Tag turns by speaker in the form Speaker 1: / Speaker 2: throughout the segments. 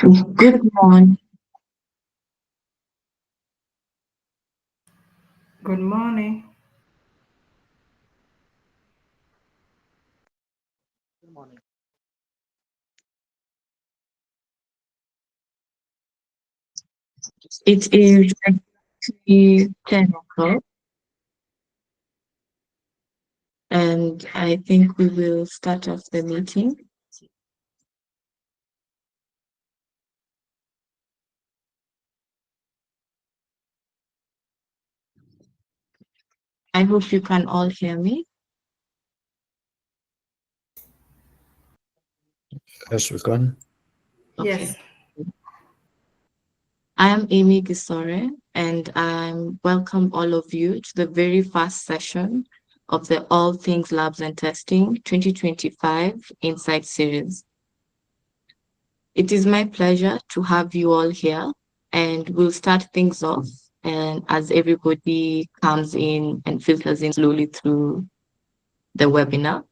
Speaker 1: Good morning.
Speaker 2: Good morning.
Speaker 3: Good morning.
Speaker 1: It is exactly 10 o'clock, and I think we will start off the meeting. I hope you can all hear me.
Speaker 3: Yes, we can.
Speaker 2: Yes.
Speaker 1: Okay. I am Amy Gisore, and I welcome all of you to the very first session of the All Things Labs and Testing 2025 Insight Series. It is my pleasure to have you all here, and we'll start things off. And as everybody comes in and filters in slowly through the webinar.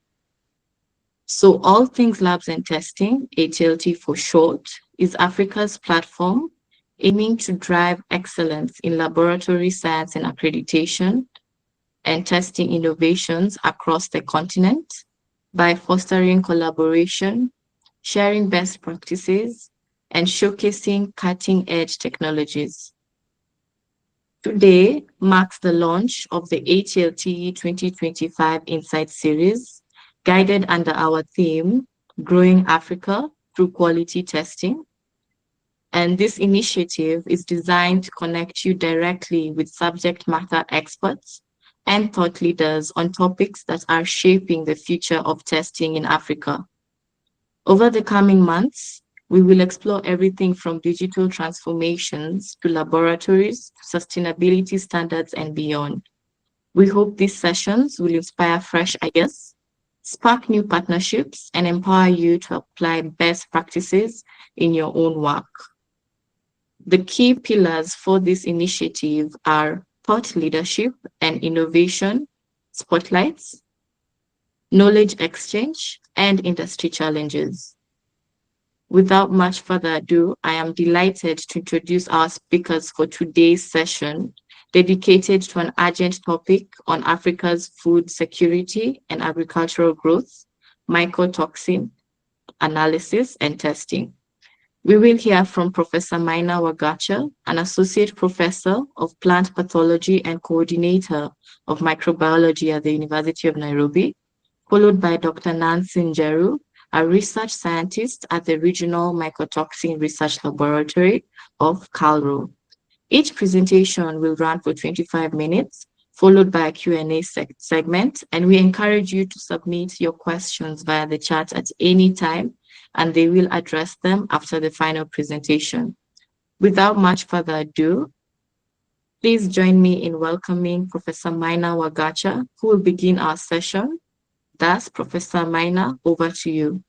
Speaker 1: So, All Things Labs and Testing, ATLT for short, is Africa's platform aiming to drive excellence in laboratory science and accreditation and testing innovations across the continent by fostering collaboration, sharing best practices, and showcasing cutting-edge technologies. Today marks the launch of the ATLT 2025 Insight Series, guided under our theme, Growing Africa Through Quality Testing. And this initiative is designed to connect you directly with subject matter experts and thought leaders on topics that are shaping the future of testing in Africa. Over the coming months, we will explore everything from digital transformations to laboratories, sustainability standards, and beyond. We hope these sessions will inspire fresh ideas, spark new partnerships, and empower you to apply best practices in your own work. The key pillars for this initiative are thought leadership and innovation spotlights, knowledge exchange, and industry challenges. Without much further ado, I am delighted to introduce our speakers for today's session, dedicated to an urgent topic on Africa's food security and agricultural growth, mycotoxin analysis and testing. We will hear from Professor Maina Wagacha, an Associate Professor of Plant Pathology and Coordinator of Microbiology at the University of Nairobi, followed by Dr. Nancy Njeru, a research scientist at the Regional Mycotoxin Research Laboratory of Calro. Each presentation will run for 25 minutes, followed by a Q&A segment, and we encourage you to submit your questions via the chat at any time, and they will address them after the final presentation. Without much further ado, please join me in welcoming Professor Maina Wagacha, who will begin our session. Thus, Professor Maina, over to you.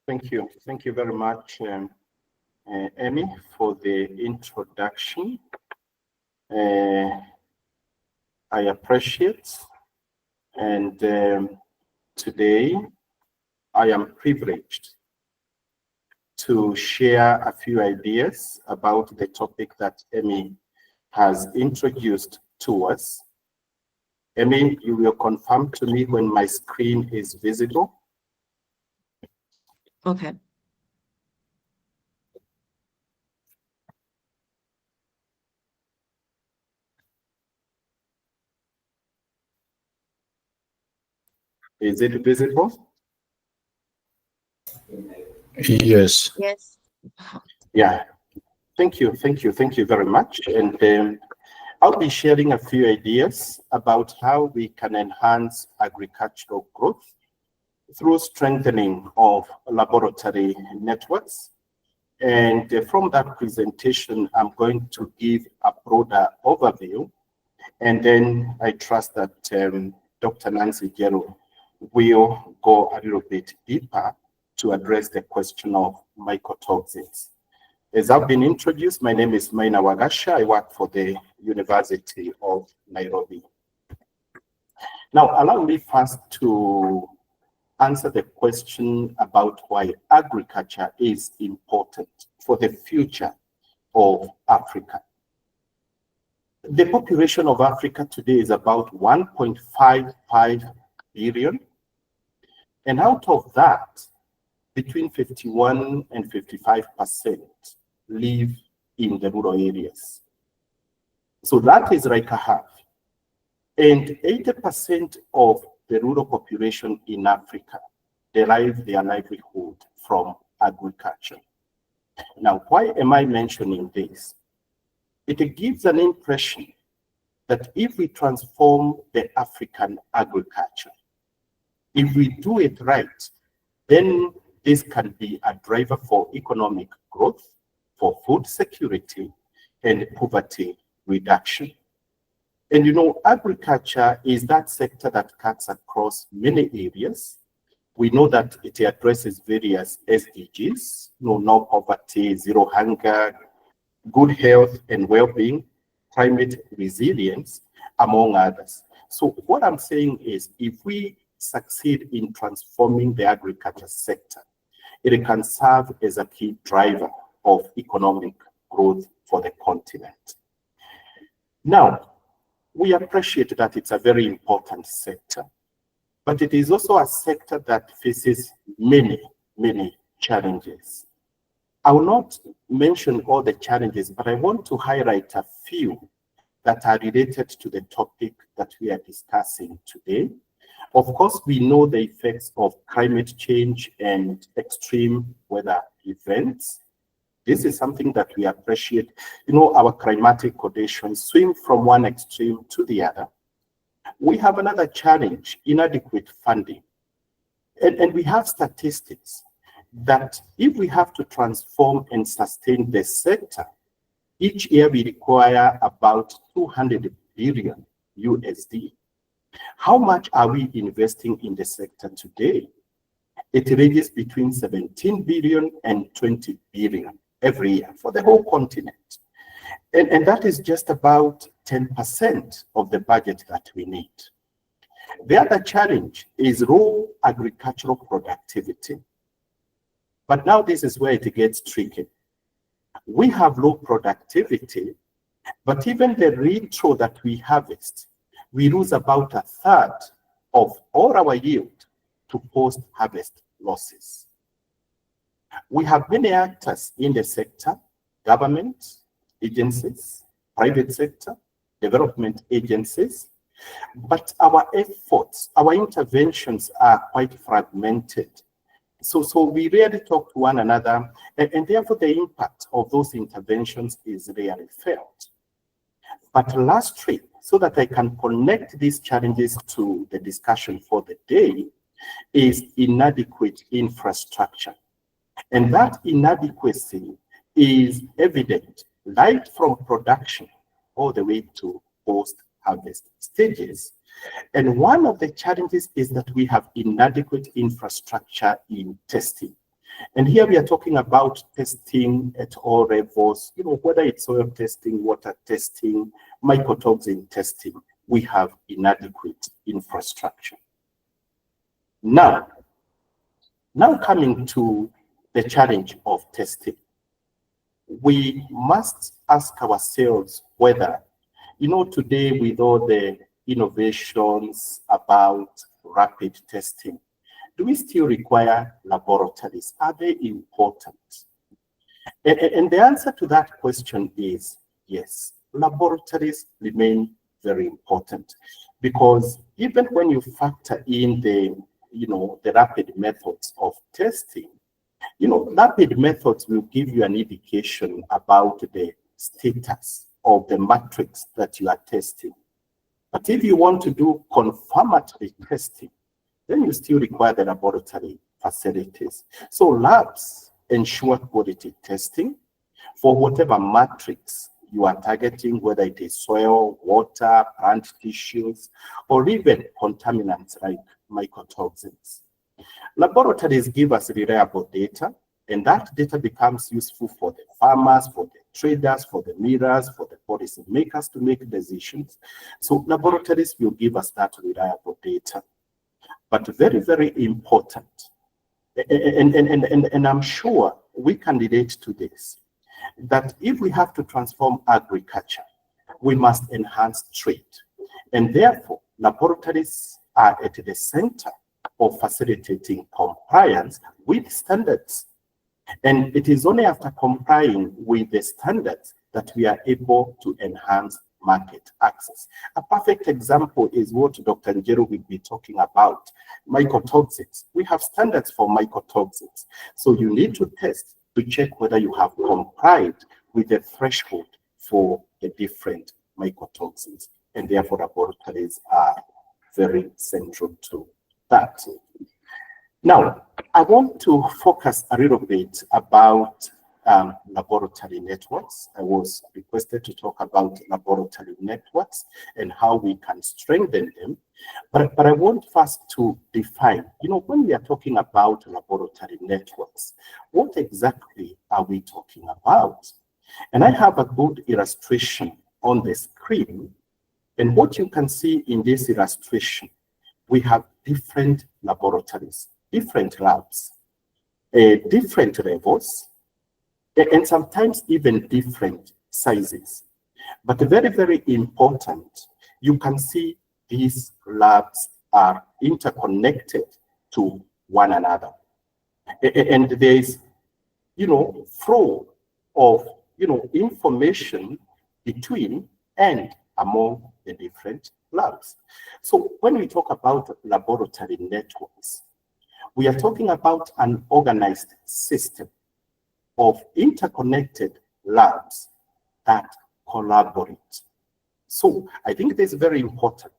Speaker 4: Thank you. Thank you very much, Amy, for the introduction. I appreciate, and today I am privileged to share a few ideas about the topic that Amy has introduced to us. Amy, you will confirm to me when my screen is visible.
Speaker 1: Okay.
Speaker 4: Is it visible?
Speaker 3: Yes.
Speaker 1: Yes.
Speaker 4: Yeah. Thank you very much. And I'll be sharing a few ideas about how we can enhance agricultural growth through strengthening of laboratory networks. And from that presentation, I'm going to give a broader overview. And then I trust that Dr. Nancy Njeru will go a little bit deeper to address the question of mycotoxins. As I've been introduced, my name is Maina Wagacha. I work for the University of Nairobi. Now, allow me first to answer the question about why agriculture is important for the future of Africa. The population of Africa today is about 1.55 billion, and out of that, between 51 and 55% live in the rural areas. So that is like a half. And 80% of the rural population in Africa derive their livelihood from agriculture. Now, why am I mentioning this? It gives an impression that if we transform the African agriculture, if we do it right, then this can be a driver for economic growth, for food security, and poverty reduction. And you know, agriculture is that sector that cuts across many areas. We know that it addresses various SDGs, no poverty, zero hunger, good health and well-being, climate resilience, among others. So what I'm saying is, if we succeed in transforming the agriculture sector, it can serve as a key driver of economic growth for the continent. Now, we appreciate that it's a very important sector, but it is also a sector that faces many challenges. I will not mention all the challenges, but I want to highlight a few that are related to the topic that we are discussing today. Of course, we know the effects of climate change and extreme weather events. This is something that we appreciate. You know, our climatic conditions swing from one extreme to the other. We have another challenge, inadequate funding. And we have statistics that if we have to transform and sustain the sector, each year we require about 200 billion USD. How much are we investing in the sector today? It ranges between 17 billion and 20 billion every year for the whole continent. And that is just about 10% of the budget that we need. The other challenge is raw agricultural productivity. But now this is where it gets tricky. We have low productivity, but even the retro that we harvest, we lose about a third of all our yield to post-harvest losses. We have many actors in the sector, government, agencies, private sector, development agencies, but our efforts, our interventions are quite fragmented. So we rarely talk to one another, and therefore the impact of those interventions is rarely felt. But lastly, so that I can connect these challenges to the discussion for the day, is inadequate infrastructure. And that inadequacy is evident right from production all the way to post-harvest stages. And one of the challenges is that we have inadequate infrastructure in testing. And here we are talking about testing at all levels, you know, whether it's soil testing, water testing, mycotoxin testing, we have inadequate infrastructure. Now coming to the challenge of testing, we must ask ourselves whether, you know, today with all the innovations about rapid testing, do we still require laboratories? Are they important? And the answer to that question is yes. Laboratories remain very important, because even when you factor in the rapid methods of testing, rapid methods will give you an indication about the status of the matrix that you are testing. But if you want to do confirmatory testing, then you still require the laboratory facilities. So labs ensure quality testing for whatever matrix you are targeting, whether it is soil, water, plant tissues, or even contaminants like mycotoxins. Laboratories give us reliable data, and that data becomes useful for the farmers, for the traders, for the millers, for the policymakers to make decisions. So laboratories will give us that reliable data. but very, very important. And I'm sure we can relate to this, that if we have to transform agriculture, we must enhance trade. And therefore, laboratories are at the center of facilitating compliance with standards. And it is only after complying with the standards that we are able to enhance market access. A perfect example is what Dr. Njeru will be talking about, mycotoxins. We have standards for mycotoxins. So you need to test to check whether you have complied with the threshold for the different mycotoxins. And therefore, laboratories are very central to that. Now, I want to focus a little bit about laboratory networks. I was requested to talk about laboratory networks and how we can strengthen them. But I want first to define, when we are talking about laboratory networks, what exactly are we talking about? And I have a good illustration on the screen. And what you can see in this illustration, we have different laboratories, different labs, different levels, and sometimes even different sizes. But very, very important, you can see these labs are interconnected to one another. And there is, flow of, information between and among the different labs. So when we talk about laboratory networks, we are talking about an organized system of interconnected labs that collaborate. So I think it is very important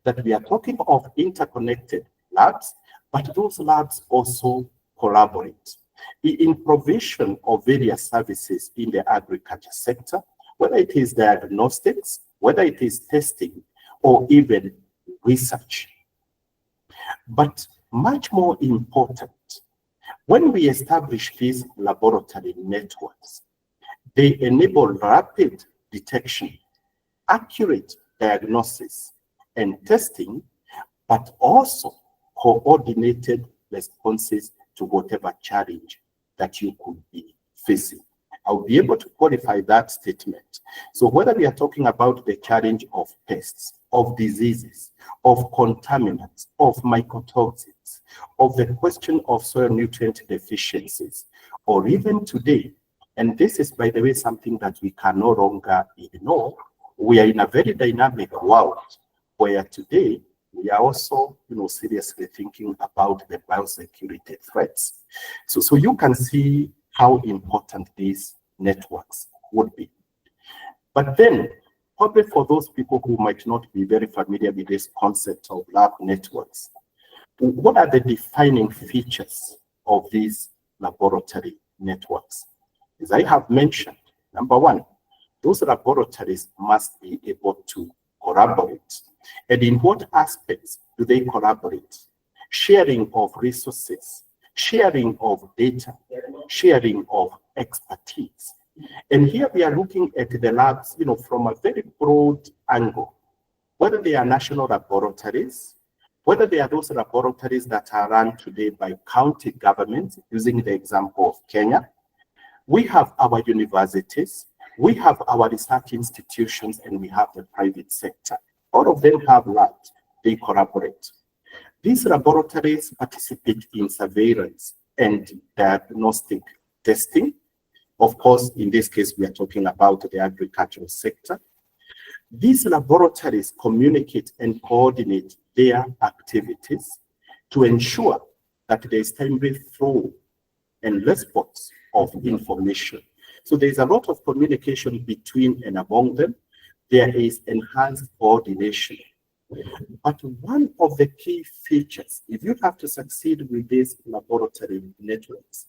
Speaker 4: that we are talking of interconnected labs, but those labs also collaborate in provision of various services in the agriculture sector, whether it is diagnostics, whether it is testing, or even research. But much more important, when we establish these laboratory networks, they enable rapid detection, accurate diagnosis and testing, but also coordinated responses to whatever challenge that you could be facing. I'll be able to qualify that statement. So whether we are talking about the challenge of pests, of diseases, of contaminants, of mycotoxins, of the question of soil nutrient deficiencies, or even today, and this is, by the way, something that we can no longer ignore, we are in a very dynamic world where today we are also, seriously thinking about the biosecurity threats. So you can see how important these networks would be. But then, probably for those people who might not be very familiar with this concept of lab networks, what are the defining features of these laboratory networks? As I have mentioned, number one, those laboratories must be able to collaborate. And in what aspects do they collaborate? Sharing of resources, sharing of data, sharing of expertise. And here we are looking at the labs, from a very broad angle, whether they are national laboratories, whether they are those laboratories that are run today by county governments, using the example of Kenya. We have our universities, we have our research institutions, and we have the private sector. All of them have labs, they collaborate. These laboratories participate in surveillance and diagnostic testing. Of course, in this case, we are talking about the agricultural sector. These laboratories communicate and coordinate their activities to ensure that there is timely flow and response of information. So there's a lot of communication between and among them. There is enhanced coordination. But one of the key features, if you have to succeed with these laboratory networks,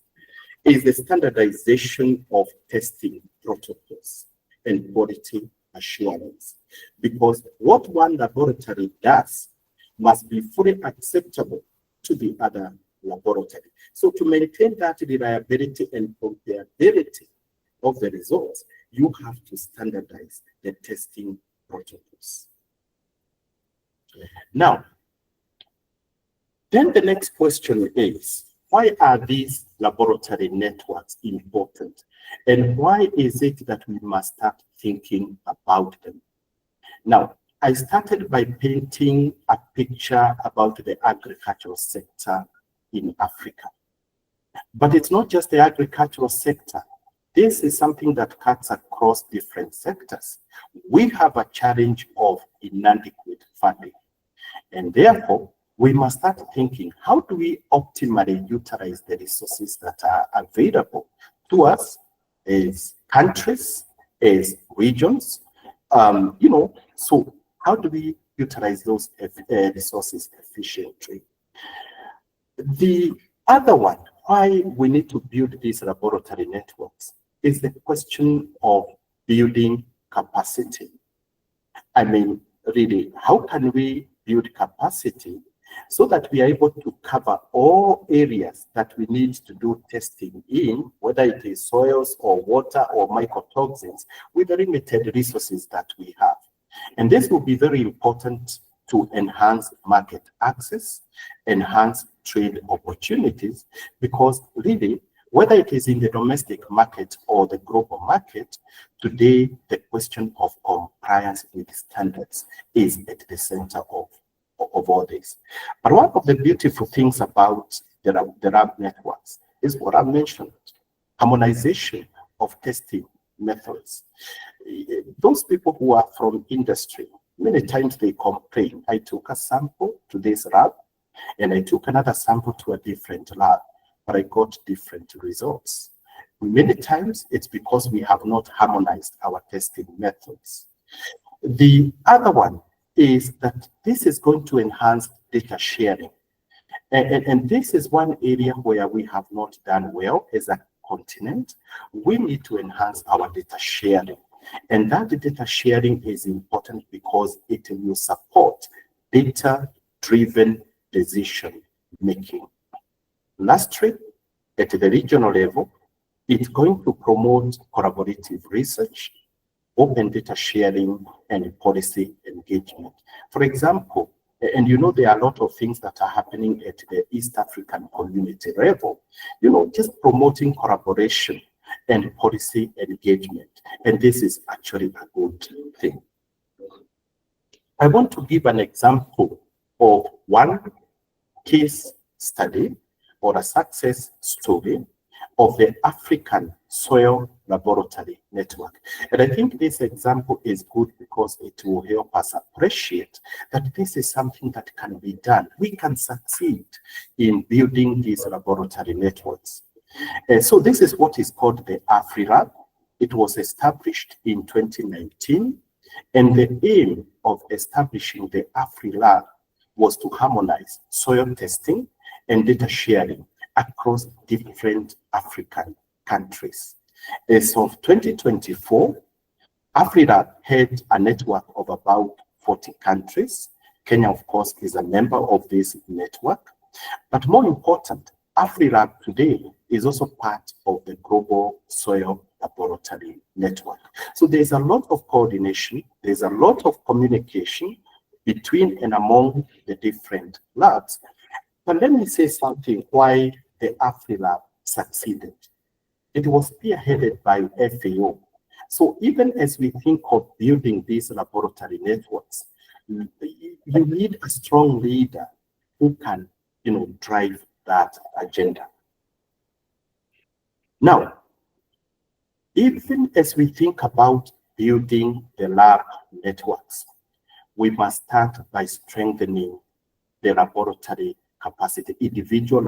Speaker 4: is the standardization of testing protocols and quality assurance. Because what one laboratory does must be fully acceptable to the other laboratory. So to maintain that reliability and comparability of the results, you have to standardize the testing protocols. Now, Then the next question is, why are these laboratory networks important? And why is it that we must start thinking about them? Now, I started by painting a picture about the agricultural sector in Africa. But it's not just the agricultural sector. This is something that cuts across different sectors. We have a challenge of inadequate funding. And therefore, we must start thinking, how do we optimally utilize the resources that are available to us as countries, as regions? So how do we utilize those resources efficiently? The other one, why we need to build these laboratory networks, is the question of building capacity. I mean, really, how can we build capacity so that we are able to cover all areas that we need to do testing in, whether it is soils or water or mycotoxins, with the limited resources that we have. And this will be very important to enhance market access, enhance trade opportunities, because really, whether it is in the domestic market or the global market, today the question of compliance with standards is at the center of all this. But one of the beautiful things about the lab networks is what I mentioned, harmonization of testing methods. Those people who are from industry, many times they complain, I took a sample to this lab and I took another sample to a different lab, but I got different results. Many times it's because we have not harmonized our testing methods. The other one is that this is going to enhance data sharing. And this is one area where we have not done well as a continent. We need to enhance our data sharing. And that data sharing is important because it will support data-driven decision making. Lastly, at the regional level, it's going to promote collaborative research, open data sharing, and policy engagement. For example, and there are a lot of things that are happening at the East African community level, just promoting collaboration and policy engagement. And this is actually a good thing. I want to give an example of one case study or a success story of the African Soil Laboratory Network. And I think this example is good because it will help us appreciate that this is something that can be done. We can succeed in building these laboratory networks. So this is what is called the AfriLab. It was established in 2019, and the aim of establishing the AfriLab was to harmonize soil testing and data sharing across different African countries. As of 2024, AfriLab had a network of about 40 countries. Kenya, of course, is a member of this network. But more important, AfriLab today is also part of the Global Soil Laboratory Network. So there's a lot of coordination, there's a lot of communication between and among the different labs. But let me say something why the AfriLab succeeded. It was spearheaded by FAO. So even as we think of building these laboratory networks, you need a strong leader who can, drive that agenda. Now, even as we think about building the lab networks, we must start by strengthening the laboratory capacity. Individual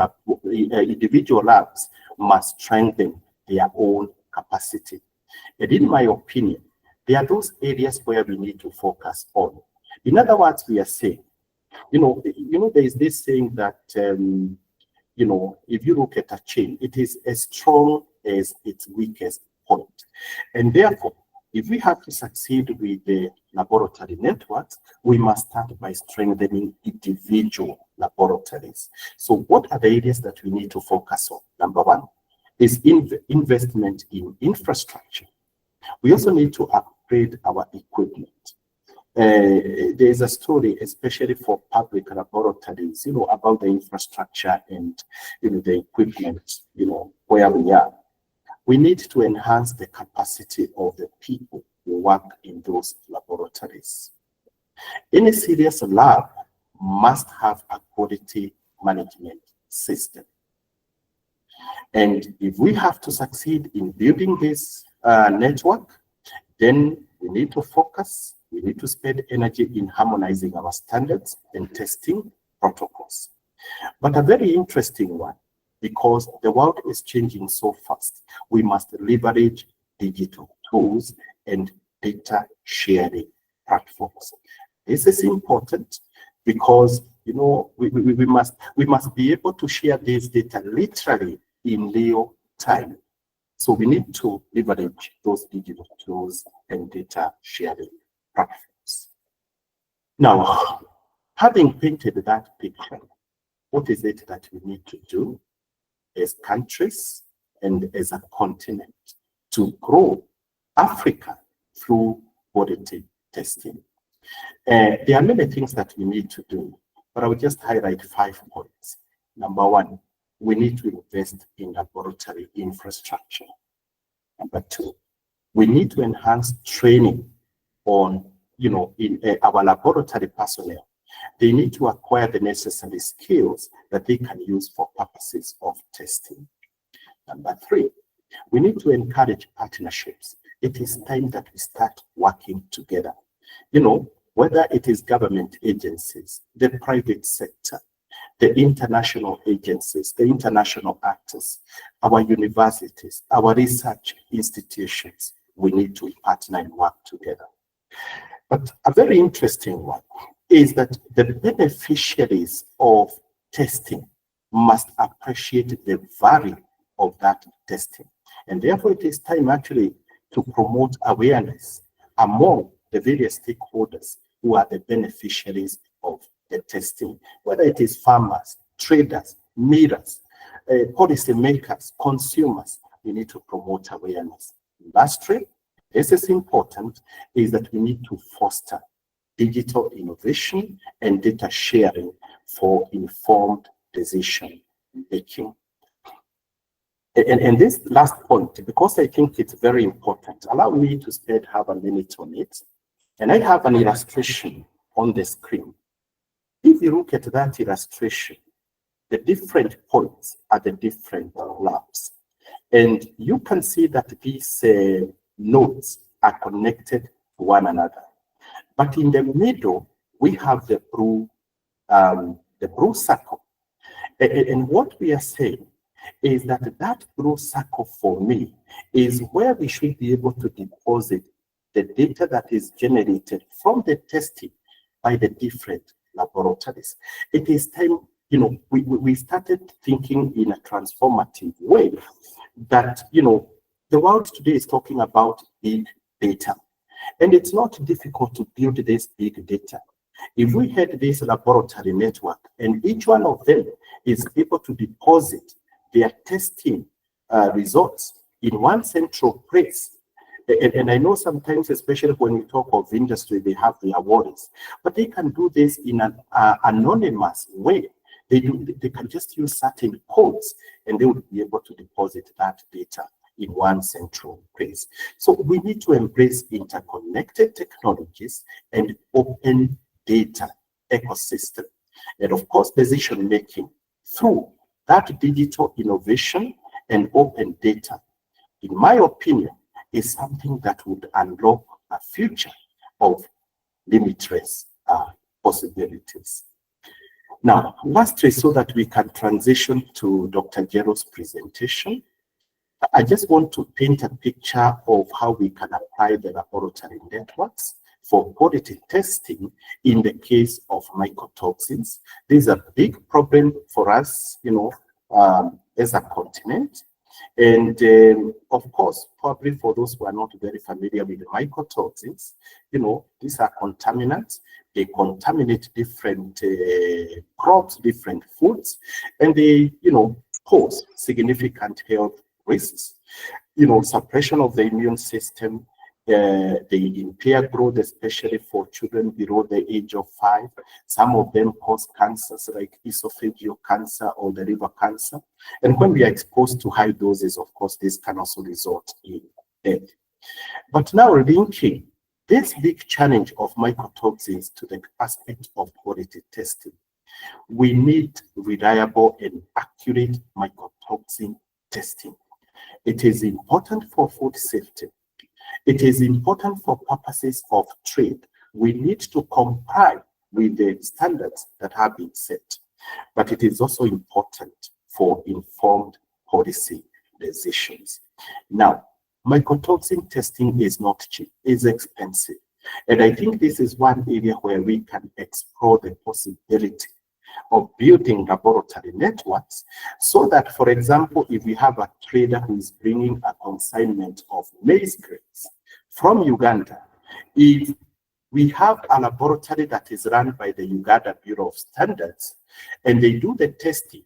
Speaker 4: labs must strengthen their own capacity. And in my opinion, there are those areas where we need to focus on. In other words, we are saying, there is this saying that, if you look at a chain, it is as strong as its weakest point. And therefore, if we have to succeed with the laboratory networks, we must start by strengthening individual laboratories. So what are the areas that we need to focus on? Number one is investment in infrastructure. We also need to upgrade our equipment. there's a story, especially for public laboratories, about the infrastructure and, the equipment, where we are. We need to enhance the capacity of the people who work in those laboratories. Any serious lab must have a quality management system. And if we have to succeed in building this network, then we need to focus, we need to spend energy in harmonizing our standards and testing protocols. But a very interesting one, because the world is changing so fast, we must leverage digital tools and data sharing platforms. This is important because we must be able to share this data literally in real time. So we need to leverage those digital tools and data sharing platforms. Now, having painted that picture, what is it that we need to do as countries and as a continent to grow Africa through quality testing? There are many things that we need to do, but I will just highlight 5 points. Number 1, we need to invest in laboratory infrastructure. Number 2, we need to enhance training on, in our laboratory personnel. They need to acquire the necessary skills that they can use for purposes of testing. Number 3, we need to encourage partnerships. It is time that we start working together. Whether it is government agencies, the private sector, the international agencies, the international actors, our universities, our research institutions, we need to partner and work together. But a very interesting one is that the beneficiaries of testing must appreciate the value of that testing. And therefore, it is time actually to promote awareness among the various stakeholders who are the beneficiaries of the testing, whether it is farmers, traders, millers, policymakers, consumers. We need to promote awareness. Lastly, this is important, is that we need to foster digital innovation and data sharing for informed decision making. And this last point, because I think it's very important, allow me to spend half a minute on it. And I have an illustration on the screen. If you look at that illustration, the different points are the different labs. And you can see that these nodes are connected to one another. But in the middle, we have the blue circle. And what we are saying is that that blue circle for me is where we should be able to deposit the data that is generated from the testing by the different laboratories. It is time, we started thinking in a transformative way that, the world today is talking about big data. And it's not difficult to build this big data. If we had this laboratory network and each one of them is able to deposit their testing results in one central place, and I know sometimes, especially when we talk of industry, they have the awards, but they can do this in an anonymous way. They can just use certain codes and they would be able to deposit that data in one central place. So we need to embrace interconnected technologies and open data ecosystem. And of course, decision making through that digital innovation and open data, in my opinion, is something that would unlock a future of limitless possibilities. Now, lastly, so that we can transition to Dr. Njeru's presentation, I just want to paint a picture of how we can apply the laboratory networks for quality testing in the case of mycotoxins. This is a big problem for us, as a continent. And of course, probably for those who are not very familiar with mycotoxins, these are contaminants. They contaminate different crops, different foods, and they, pose significant health risks. Suppression of the immune system they impair growth, especially for children below the age of 5. Some of them cause cancers like esophageal cancer or the liver cancer. And when we are exposed to high doses, of course, this can also result in death. But now linking this big challenge of mycotoxins to the aspect of quality testing, we need reliable and accurate mycotoxin testing. It is important for food safety. It is important for purposes of trade. We need to comply with the standards that have been set. But it is also important for informed policy decisions. Now, mycotoxin testing is not cheap, it's expensive. And I think this is one area where we can explore the possibility of building laboratory networks so that, for example, if we have a trader who is bringing a consignment of maize grains from Uganda, if we have a laboratory that is run by the Uganda Bureau of Standards and they do the testing,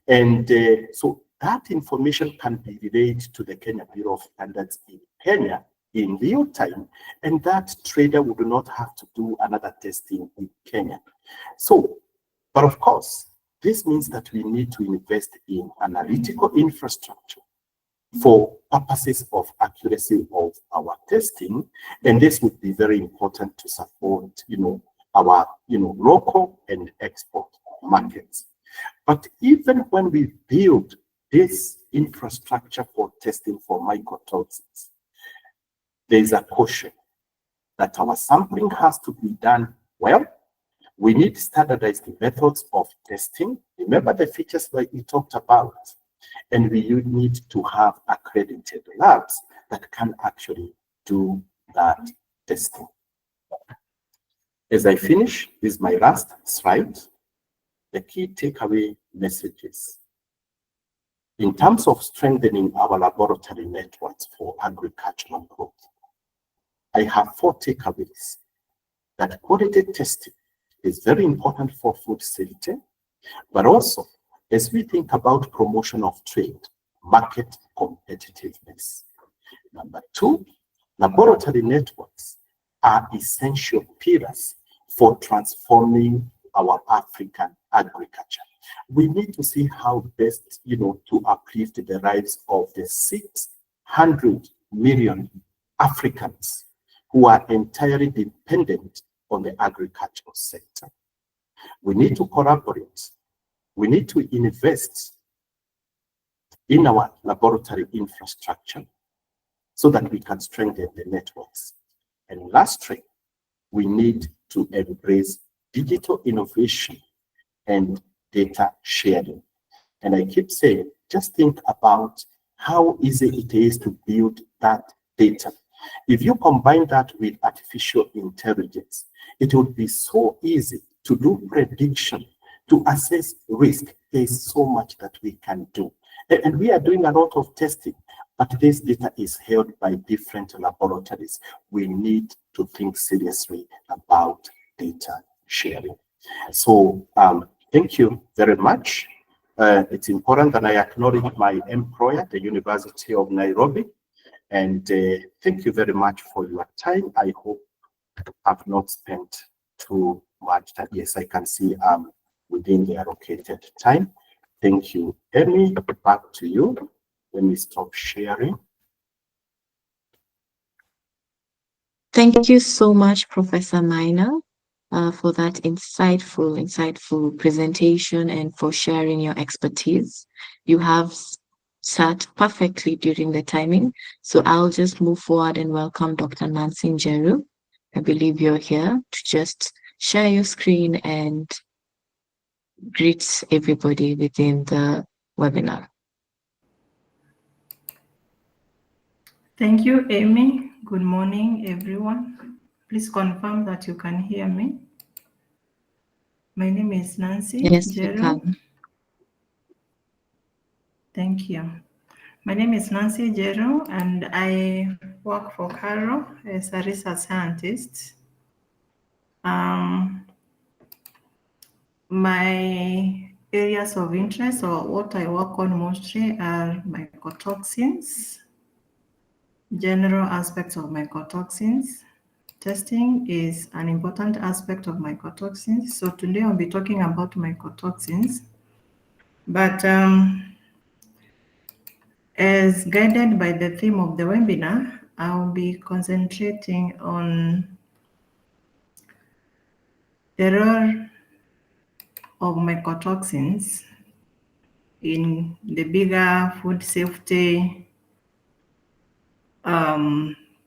Speaker 4: and so that information can be relayed to the Kenya Bureau of Standards in Kenya in real time, and that trader would not have to do another testing in Kenya. So, but of course, this means that we need to invest in analytical infrastructure for purposes of accuracy of our testing, and this would be very important to support, our, local and export markets. But even when we build this infrastructure for testing for mycotoxins, there is a caution that our sampling has to be done well. We need standardized methods of testing. Remember the features that we talked about. And we need to have accredited labs that can actually do that testing. As I finish, this is my last slide. The key takeaway messages. In terms of strengthening our laboratory networks for agricultural growth, I have 4 takeaways. That quality testing is very important for food safety, but also as we think about promotion of trade, market competitiveness. Number 2, laboratory networks are essential pillars for transforming our African agriculture. We need to see how best, to uplift the lives of the 600 million Africans who are entirely dependent on the agricultural sector. We need to collaborate. We need to invest in our laboratory infrastructure so that we can strengthen the networks. And lastly, we need to embrace digital innovation and data sharing. And I keep saying, just think about how easy it is to build that data. If you combine that with artificial intelligence, it would be so easy to do prediction, to assess risk. There is so much that we can do. And we are doing a lot of testing, but this data is held by different laboratories. We need to think seriously about data sharing. So thank you very much. It's important that I acknowledge my employer, the University of Nairobi. And thank you very much for your time. I hope I've not spent too much time. Yes, I can see within the allocated time. Thank you. Amy, back to you. Let me stop sharing.
Speaker 1: Thank you so much, Professor Maina, for that insightful presentation and for sharing your expertise. You have sat perfectly during the timing, so I'll just move forward and welcome Dr. Nancy Njeru. I believe you're here to just share your screen and greet everybody within the webinar.
Speaker 2: Thank you, Amy. Good morning, everyone. Please confirm that you can hear me. My name is Nancy Njeru.
Speaker 1: We can.
Speaker 2: Thank you. My name is Nancy Njeru, and I work for CARO as a research scientist. My areas of interest, or what I work on mostly, are mycotoxins, general aspects of mycotoxins. Testing is an important aspect of mycotoxins. So today I'll be talking about mycotoxins. But as guided by the theme of the webinar, I'll be concentrating on the role of mycotoxins in the bigger food safety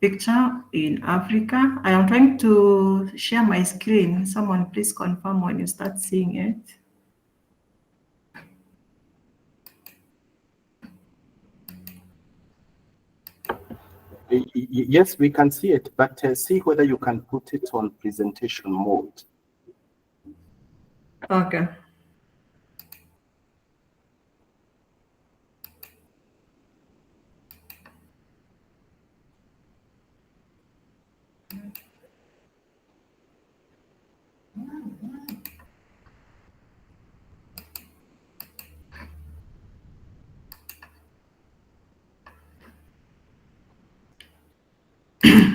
Speaker 2: picture in Africa. I am trying to share my screen. Someone please confirm when you start seeing it.
Speaker 4: Yes, we can see it, but see whether you can put it on presentation mode.
Speaker 2: Okay.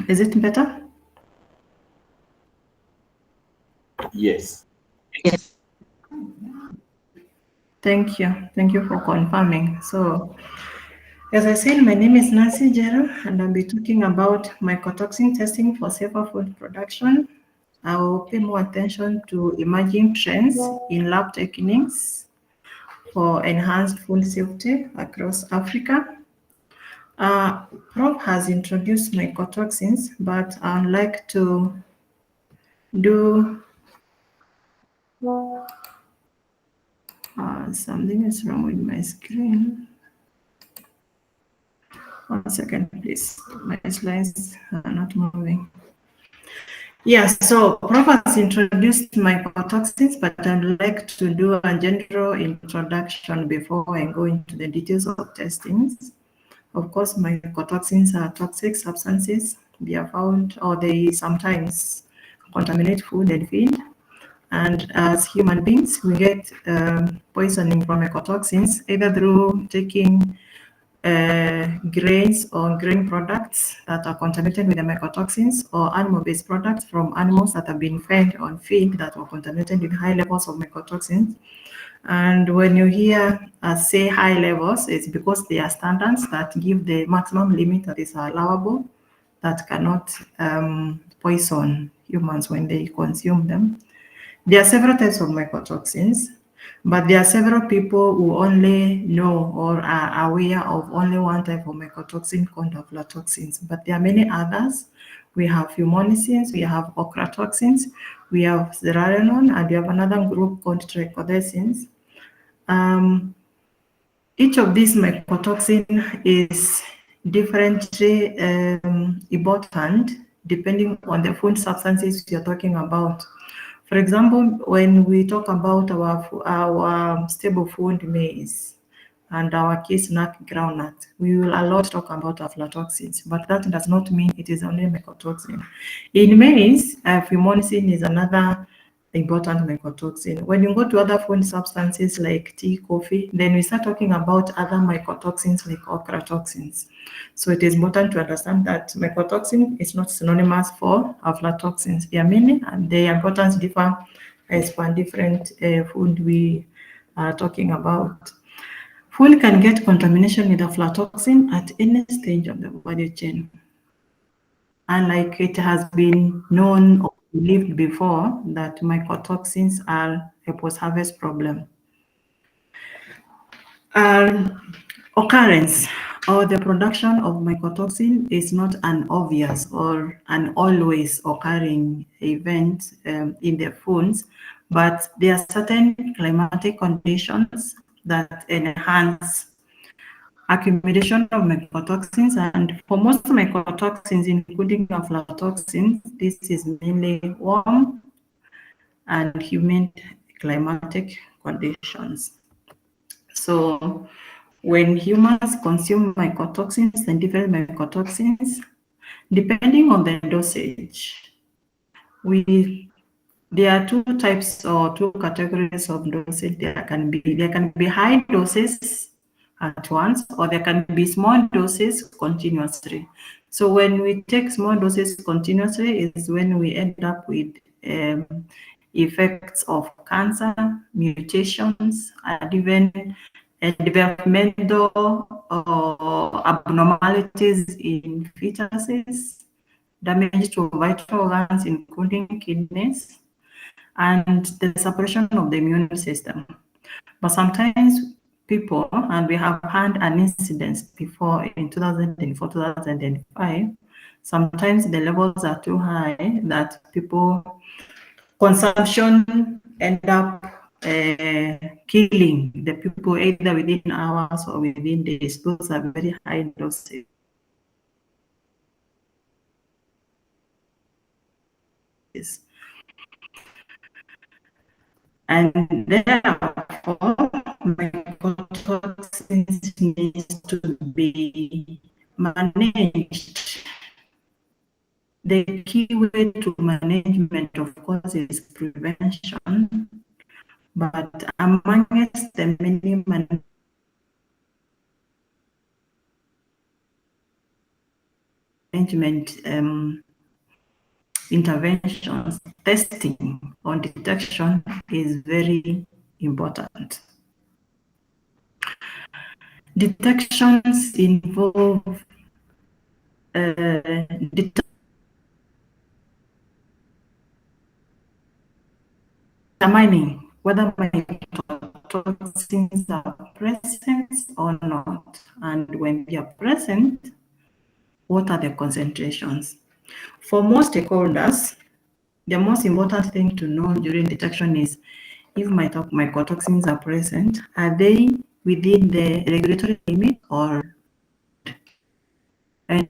Speaker 2: Is it better?
Speaker 4: Yes.
Speaker 1: Yes.
Speaker 2: Thank you. Thank you for confirming. So, as I said, my name is Nancy Njeru, and I'll be talking about mycotoxin testing for safer food production. I will pay more attention to emerging trends in lab techniques for enhanced food safety across Africa. Prof has introduced mycotoxins, but I'd like to do something is wrong with my screen. 1 second, please. My slides are not moving. Yeah, so Prof has introduced mycotoxins, but I'd like to do a general introduction before I go into the details of testings. Of course, mycotoxins are toxic substances. They are found, or they sometimes contaminate food and feed. And as human beings, we get poisoning from mycotoxins either through taking grains or grain products that are contaminated with the mycotoxins, or animal-based products from animals that have been fed on feed that were contaminated with high levels of mycotoxins. And when you hear us say high levels, it's because they are standards that give the maximum limit that is allowable, that cannot poison humans when they consume them. There are several types of mycotoxins, but there are several people who only know or are aware of only one type of mycotoxin called aflatoxins, but there are many others. We have fumonisins, we have ochratoxins, we have zearalenone, and we have another group called trichodesins. Each of these mycotoxin is differently important depending on the food substances you're talking about. For example, when we talk about our staple food maize and our key snack groundnut, we will a lot talk about aflatoxins, but that does not mean it is only mycotoxin. In maize, fumonisin is another important mycotoxin. When you go to other food substances like tea, coffee, then we start talking about other mycotoxins like ochratoxins. So it is important to understand that mycotoxin is not synonymous for aflatoxins. They are many, and their importance differ as per different food we are talking about. Food can get contamination with aflatoxin at any stage of the value chain. Unlike it has been known or believed before that mycotoxins are a post-harvest problem. Occurrence or the production of mycotoxin is not an obvious or an always occurring event in the foods, but there are certain climatic conditions that enhance accumulation of mycotoxins, and for most mycotoxins, including aflatoxins, this is mainly warm and humid climatic conditions. So when humans consume mycotoxins and different mycotoxins, depending on the dosage, there are two types or two categories of dosage there can be. There can be high doses at once, or there can be small doses continuously. So when we take small doses continuously is when we end up with effects of cancer, mutations, and even developmental abnormalities in fetuses, damage to vital organs, including kidneys, and the suppression of the immune system. But sometimes people, and we have had an incident before in 2004, 2005, sometimes the levels are too high that people, consumption end up killing the people either within hours or within days. Those are very high doses. And therefore, mycotoxins needs to be managed. The key way to management, of course, is prevention, but amongst the many management interventions, testing or detection is very important. Detections involve determining whether mycotoxins are present or not, and when they are present, what are the concentrations? For most stakeholders, the most important thing to know during detection is if mycotoxins are present, are they within the regulatory limit or and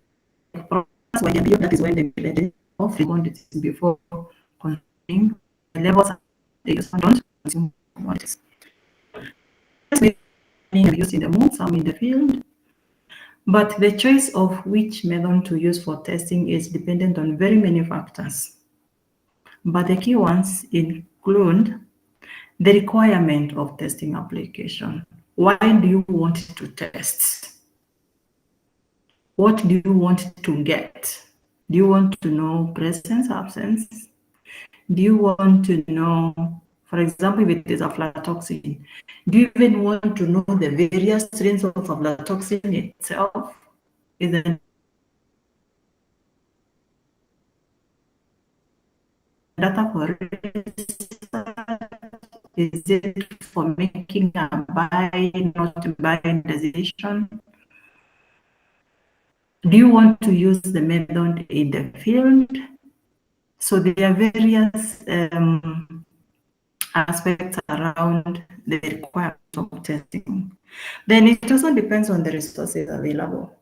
Speaker 2: that is when the of quantities before consuming the levels they don't consume quantities. Used in the moon, some in the field, but the choice of which method to use for testing is dependent on very many factors. But the key ones include the requirement of testing application. Why do you want to test? What do you want to get? Do you want to know presence, absence? Do you want to know, for example, if it is aflatoxin, do you even want to know the various strains of aflatoxin itself? Is it data for research? Is it for making a buy, not buy decision? Do you want to use the method in the field? So there are various aspects around the requirement of testing. Then it also depends on the resources available.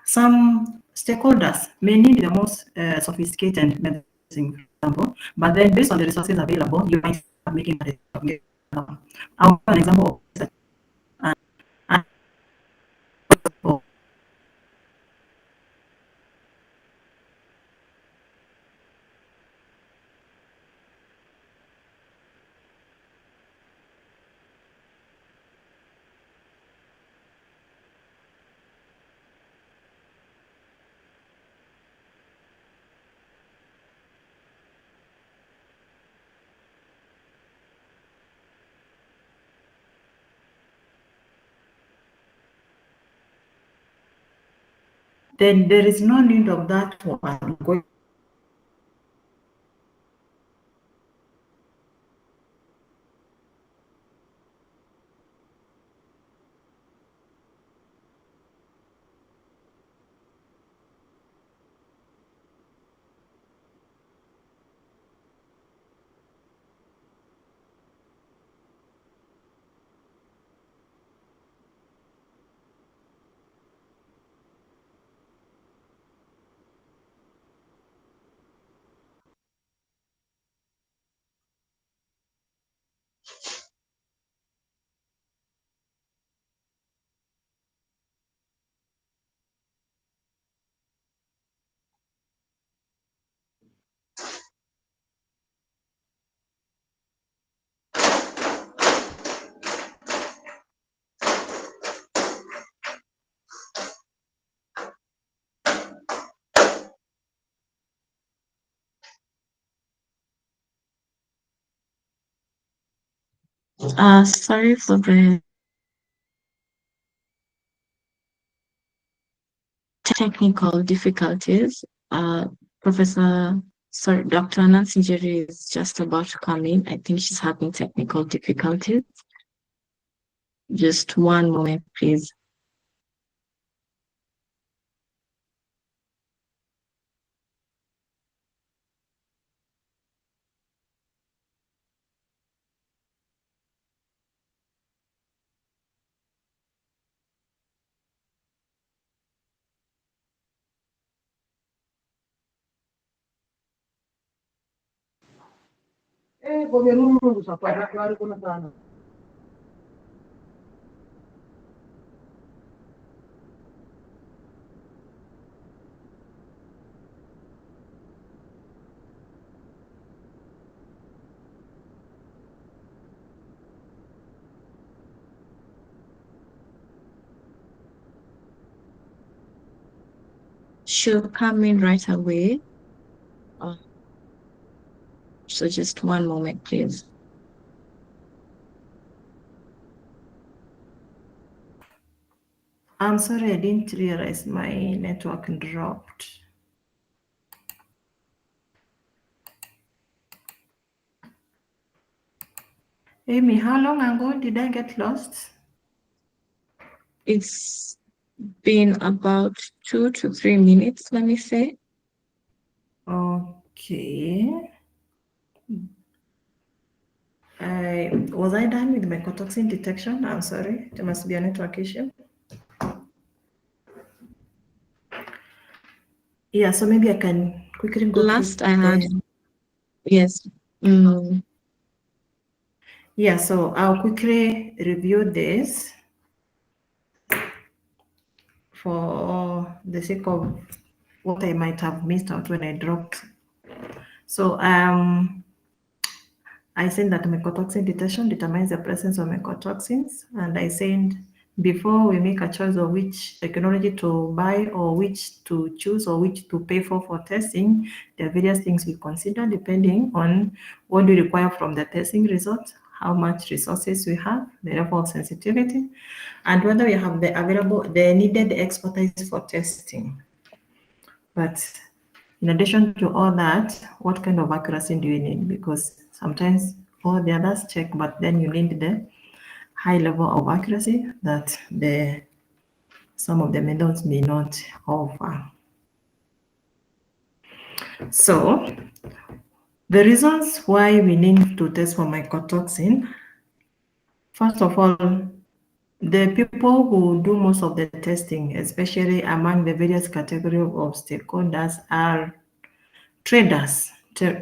Speaker 2: Some stakeholders may need the most sophisticated methods, for example, but then based on the resources available, you might start making a decision. I'll give an example of then there is no need of that one going.
Speaker 1: Sorry for the technical difficulties. Dr. Nancy Njeru is just about to come in. I think she's having technical difficulties. Just one moment, please. She'll come in right away. So just one moment, please.
Speaker 2: I'm sorry, I didn't realize my network dropped. Amy, how long ago did I get lost?
Speaker 1: It's been about 2 to 3 minutes, let me say.
Speaker 2: Okay. Was I done with mycotoxin detection? I'm sorry, there must be a network issue. Yeah, so maybe I can quickly go
Speaker 1: Last
Speaker 2: through
Speaker 1: I had, yes.
Speaker 2: Yeah, so I'll quickly review this for the sake of what I might have missed out when I dropped. So I said that mycotoxin detection determines the presence of mycotoxins, and I said before we make a choice of which technology to buy or which to choose or which to pay for testing, there are various things we consider depending on what we require from the testing result, how much resources we have, the level of sensitivity, and whether we have the needed expertise for testing. But in addition to all that, what kind of accuracy do you need? Because sometimes all the others check, but then you need the high level of accuracy that some of the methods may not offer. So the reasons why we need to test for mycotoxin, first of all, the people who do most of the testing, especially among the various categories of stakeholders, are traders,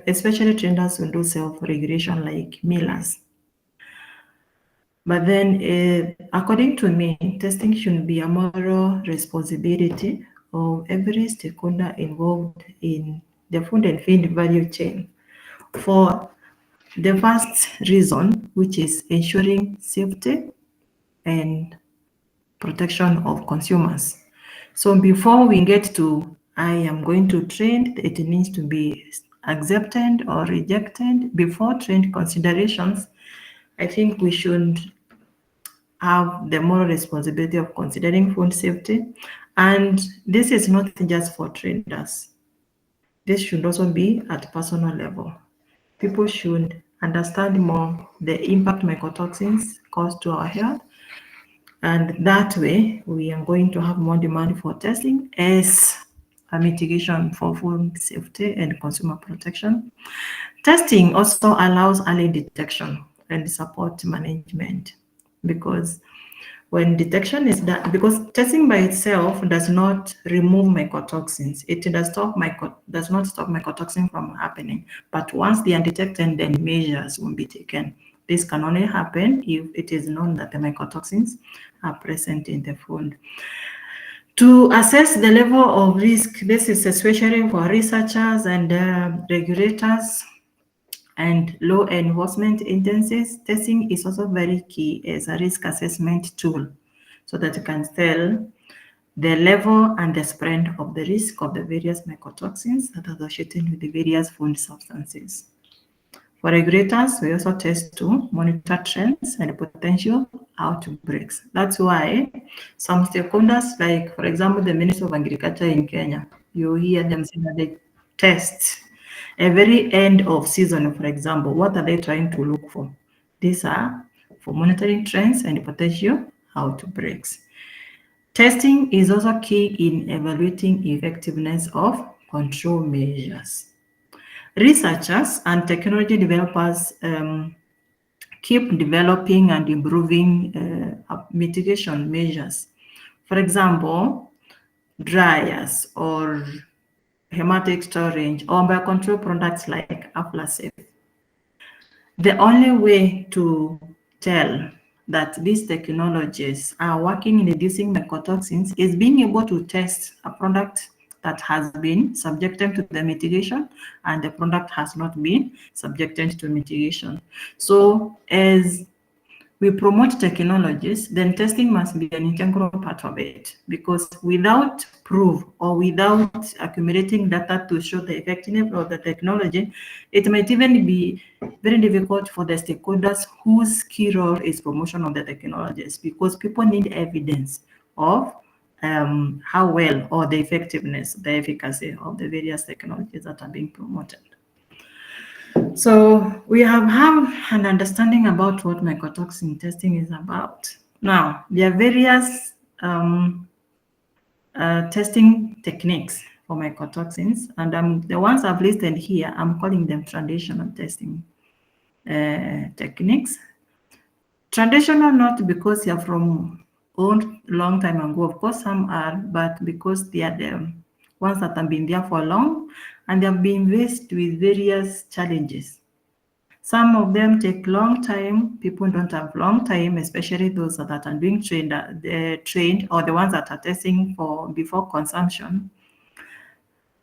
Speaker 2: especially traders who do self-regulation like millers. But then, according to me, testing should be a moral responsibility of every stakeholder involved in the food and feed value chain. For the first reason, which is ensuring safety and protection of consumers. So before we get to, I am going to trend, it needs to be accepted or rejected. Before trend considerations, I think we should have the moral responsibility of considering food safety. And this is not just for traders. This should also be at personal level. People should understand more the impact mycotoxins cause to our health. And that way, we are going to have more demand for testing as a mitigation for food safety and consumer protection. Testing also allows early detection and support management, because when detection is done, because testing by itself does not remove mycotoxins, it does not stop mycotoxin from happening. But once they are detected, then measures will be taken. This can only happen if it is known that the mycotoxins are present in the food. To assess the level of risk, this is especially for researchers and regulators and law enforcement agencies. Testing is also very key as a risk assessment tool so that you can tell the level and the spread of the risk of the various mycotoxins that are associated with the various food substances. For regulators, we also test to monitor trends and potential outbreaks. That's why some stakeholders, like, for example, the Minister of Agriculture in Kenya, you hear them say that they test at very end of season, for example. What are they trying to look for? These are for monitoring trends and potential outbreaks. Testing is also key in evaluating effectiveness of control measures. Researchers and technology developers keep developing and improving mitigation measures. For example, dryers or hermetic storage or biocontrol products like Aflasafe. The only way to tell that these technologies are working in reducing mycotoxins is being able to test a product that has been subjected to the mitigation and the product has not been subjected to mitigation. So as we promote technologies, then testing must be an integral part of it, because without proof or without accumulating data to show the effectiveness of the technology, it might even be very difficult for the stakeholders whose key role is promotion of the technologies, because people need evidence of how well or the effectiveness, the efficacy of the various technologies that are being promoted. So we have an understanding about what mycotoxin testing is about. Now, there are various testing techniques for mycotoxins, and the ones I've listed here, I'm calling them traditional testing techniques. Traditional not because they're from old long time ago. Of course, some are, but because they are the ones that have been there for long and they have been faced with various challenges. Some of them take long time. People don't have long time, especially those that are being trained or the ones that are testing for before consumption.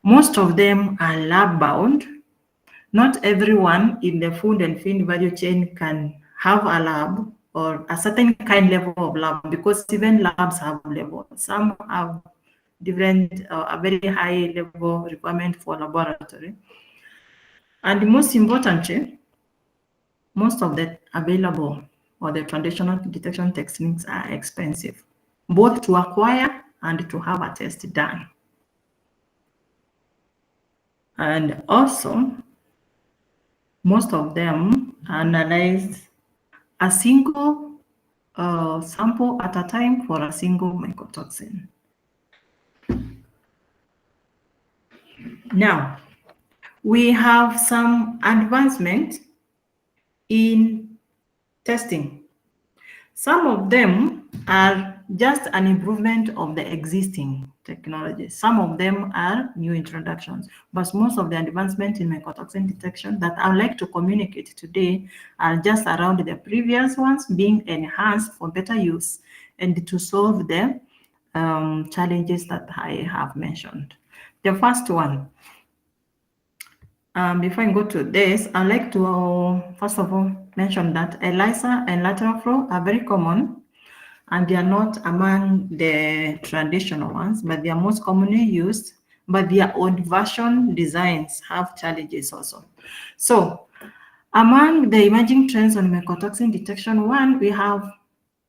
Speaker 2: Most of them are lab bound. Not everyone in the food and feed value chain can have a lab or a certain kind level of lab, because even labs have levels. Some have different, a very high level requirement for laboratory. And most importantly, most of the available or the traditional detection techniques are expensive, both to acquire and to have a test done. And also, most of them analyze a single sample at a time for a single mycotoxin. Now, we have some advancement in testing. Some of them are just an improvement of the existing technologies. Some of them are new introductions, but most of the advancement in mycotoxin detection that I would like to communicate today are just around the previous ones being enhanced for better use and to solve the challenges that I have mentioned. The first one, before I go to this, I'd like to first of all mention that ELISA and lateral flow are very common, and they are not among the traditional ones, but they are most commonly used, but their old version designs have challenges also. So among the emerging trends on mycotoxin detection, one, we have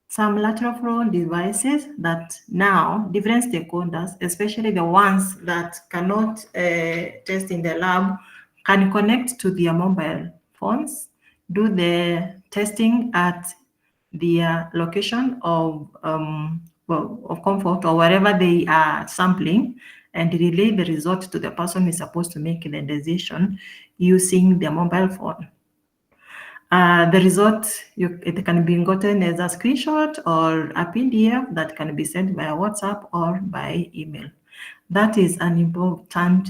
Speaker 2: some lateral flow devices that now different stakeholders, especially the ones that cannot test in the lab, can connect to their mobile phones, do the testing at their location of comfort or wherever they are sampling, and relay the result to the person who is supposed to make the decision using their mobile phone. The result, it can be gotten as a screenshot or a PDF that can be sent by WhatsApp or by email. That is an important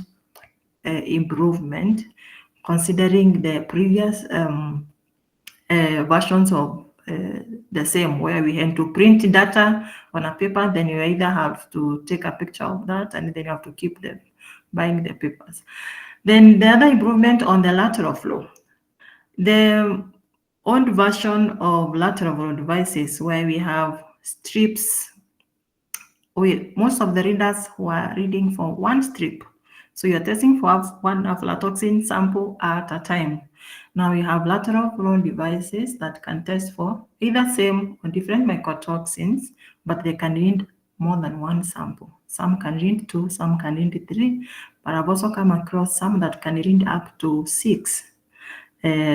Speaker 2: improvement, considering the previous versions of the same, where we had to print data on a paper, then you either have to take a picture of that and then you have to keep buying the papers. Then the other improvement on the lateral flow, the old version of lateral flow devices where we have strips, most of the readers who are reading for one strip. So you're testing for one aflatoxin sample at a time. Now we have lateral flow devices that can test for either same or different mycotoxins, but they can read more than one sample. Some can read 2, some can read 3, but I've also come across some that can read up to 6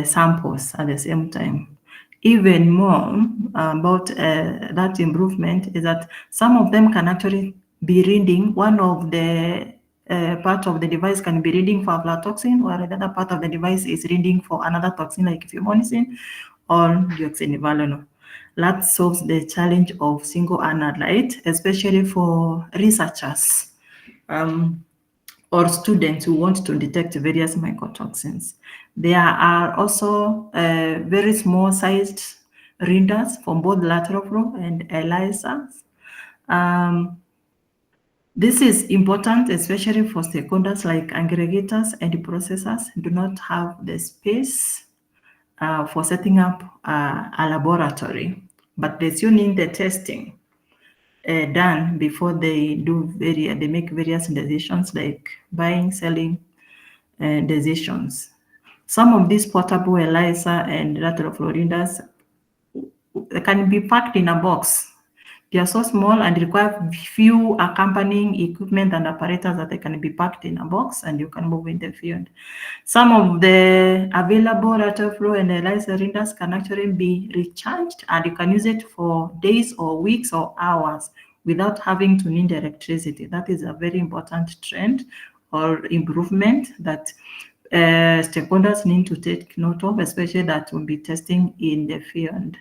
Speaker 2: samples at the same time. Even more about that improvement is that some of them can actually be reading one of the part of the device can be reading for aflatoxin, while the other part of the device is reading for another toxin like fumonisin or deoxynivalenol. That solves the challenge of single analyte, especially for researchers or students who want to detect various mycotoxins. There are also very small sized readers from both lateral flow and ELISAs. This is important, especially for stakeholders like aggregators and processors do not have the space for setting up a laboratory, but they still need the testing done before they make various decisions like buying, selling decisions. Some of these portable ELISA and lateral flow readers can be packed in a box. They are so small and require few accompanying equipment and apparatus that they can be packed in a box and you can move in the field. Some of the available lateral flow and ELISA readers can actually be recharged and you can use it for days or weeks or hours without having to need electricity. That is a very important trend or improvement that stakeholders need to take note of, especially that will be testing in the field.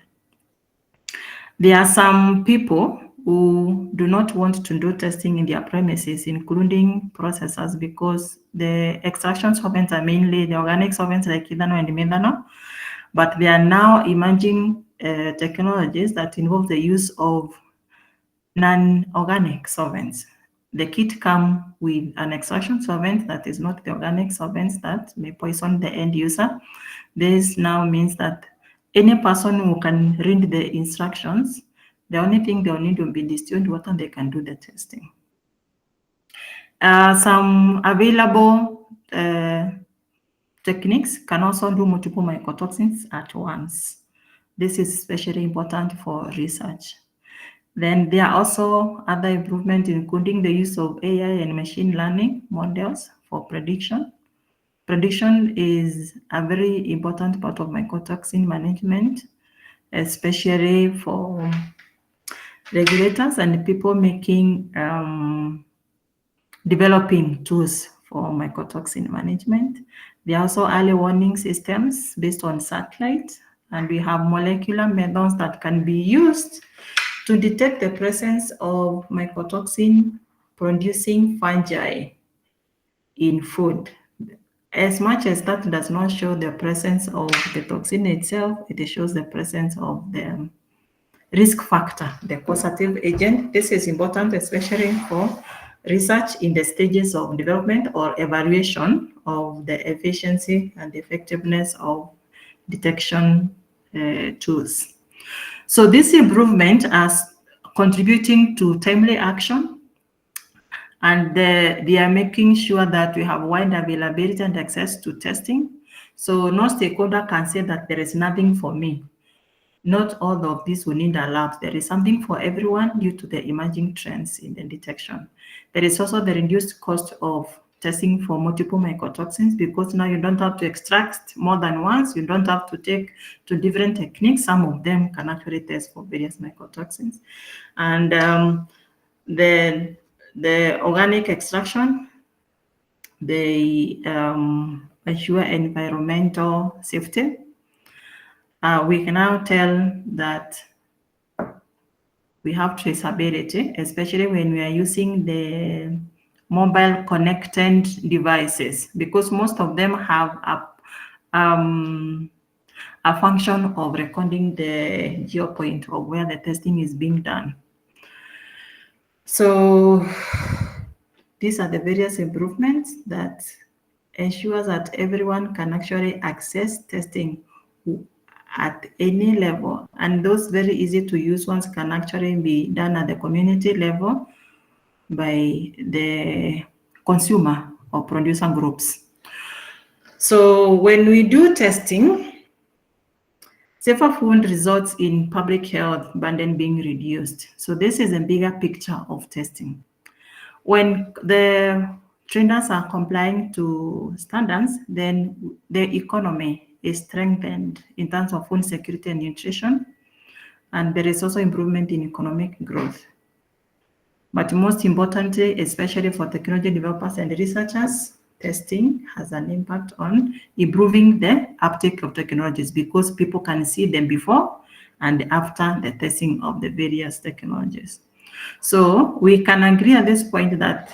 Speaker 2: There are some people who do not want to do testing in their premises, including processors, because the extraction solvents are mainly the organic solvents like ethanol and methanol, but there are now emerging technologies that involve the use of non-organic solvents. The kit comes with an extraction solvent that is not the organic solvents that may poison the end user. This now means that any person who can read the instructions, the only thing they'll need will be distilled water and they can do the testing. Some available techniques can also do multiple mycotoxins at once. This is especially important for research. Then there are also other improvements, including the use of AI and machine learning models for prediction. Prediction is a very important part of mycotoxin management, especially for regulators and people making, developing tools for mycotoxin management. There are also early warning systems based on satellite, and we have molecular methods that can be used to detect the presence of mycotoxin producing fungi in food. As much as that does not show the presence of the toxin itself, it shows the presence of the risk factor, the causative agent. This is important, especially for research in the stages of development or evaluation of the efficiency and effectiveness of detection tools. So this improvement is contributing to timely action, and they are making sure that we have wide availability and access to testing. So no stakeholder can say that there is nothing for me. Not all of this will need a lab. There is something for everyone due to the emerging trends in the detection. There is also the reduced cost of testing for multiple mycotoxins, because now you don't have to extract more than once. You don't have to take two different techniques. Some of them can actually test for various mycotoxins. And the organic extraction, they ensure environmental safety. We can now tell that we have traceability, especially when we are using the mobile connected devices, because most of them have a function of recording the geopoint of where the testing is being done. So these are the various improvements that ensures that everyone can actually access testing at any level, and those very easy to use ones can actually be done at the community level by the consumer or producer groups. So when we do testing, safer food results in public health burden being reduced. So this is a bigger picture of testing. When the traders are complying to standards, then the economy is strengthened in terms of food security and nutrition, and there is also improvement in economic growth. But most importantly, especially for technology developers and researchers, testing has an impact on improving the uptake of technologies because people can see them before and after the testing of the various technologies. So we can agree at this point that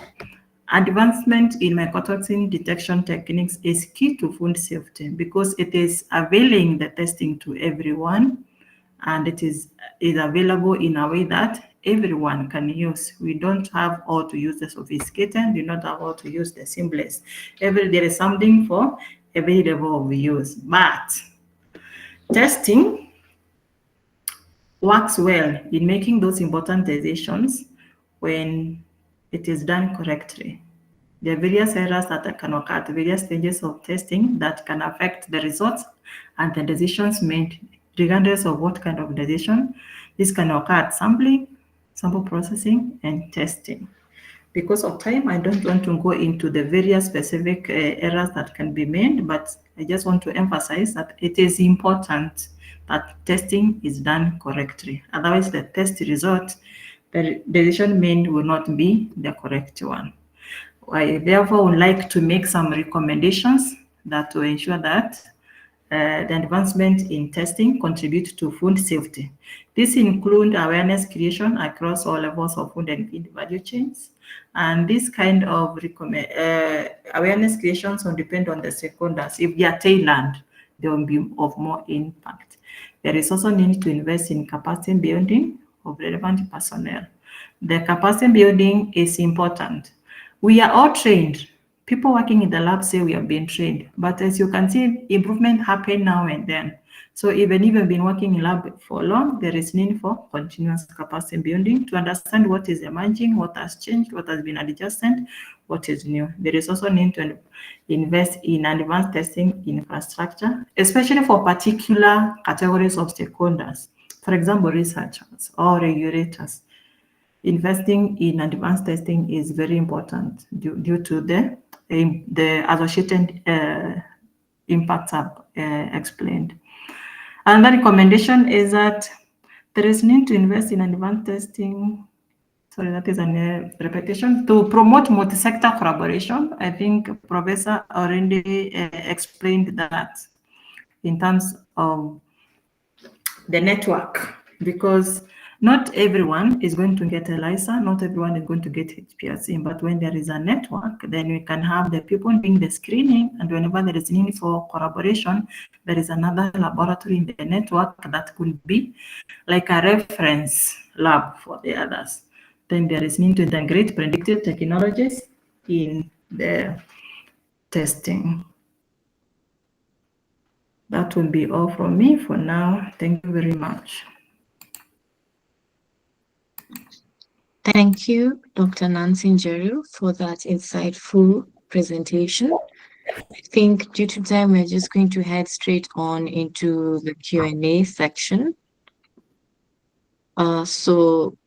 Speaker 2: advancement in mycotoxin detection techniques is key to food safety because it is availing the testing to everyone, and it is available in a way that everyone can use. We don't have all to use the sophisticated, we don't have all to use the simplest. There is something for every level of use. But testing works well in making those important decisions when it is done correctly. There are various errors that can occur at various stages of testing that can affect the results and the decisions made, regardless of what kind of decision. This can occur at sampling, sample processing, and testing. Because of time, I don't want to go into the various specific errors that can be made, but I just want to emphasize that it is important that testing is done correctly. Otherwise, the test result, the decision made will not be the correct one. I therefore would like to make some recommendations that will ensure that the advancement in testing contribute to food safety. This include awareness creation across all levels of food and feed value chains. And this kind of awareness creations will depend on the stakeholders. If they are tailored, they will be of more impact. There is also need to invest in capacity building of relevant personnel. The capacity building is important. We are all trained. People working in the lab say we have been trained, but as you can see, improvement happen now and then. So even if you've been working in lab for long, there is need for continuous capacity building to understand what is emerging, what has changed, what has been adjusted, what is new. There is also need to invest in advanced testing infrastructure, especially for particular categories of stakeholders. For example, researchers or regulators. Investing in advanced testing is very important due to the associated impacts I've explained. Another recommendation is that there is need to invest in advanced testing. Sorry, that is a repetition. To promote multi-sector collaboration, I think Professor already explained that in terms of the network, because not everyone is going to get ELISA, not everyone is going to get HPLC, but when there is a network, then we can have the people doing the screening, and whenever there is need for collaboration, there is another laboratory in the network that could be like a reference lab for the others. Then there is need to integrate predictive technologies in the testing. That will be all from me for now. Thank you very much.
Speaker 1: Thank you, Dr. Nancy Njeru, for that insightful presentation. I think due to time, we're just going to head straight on into the Q&A section. So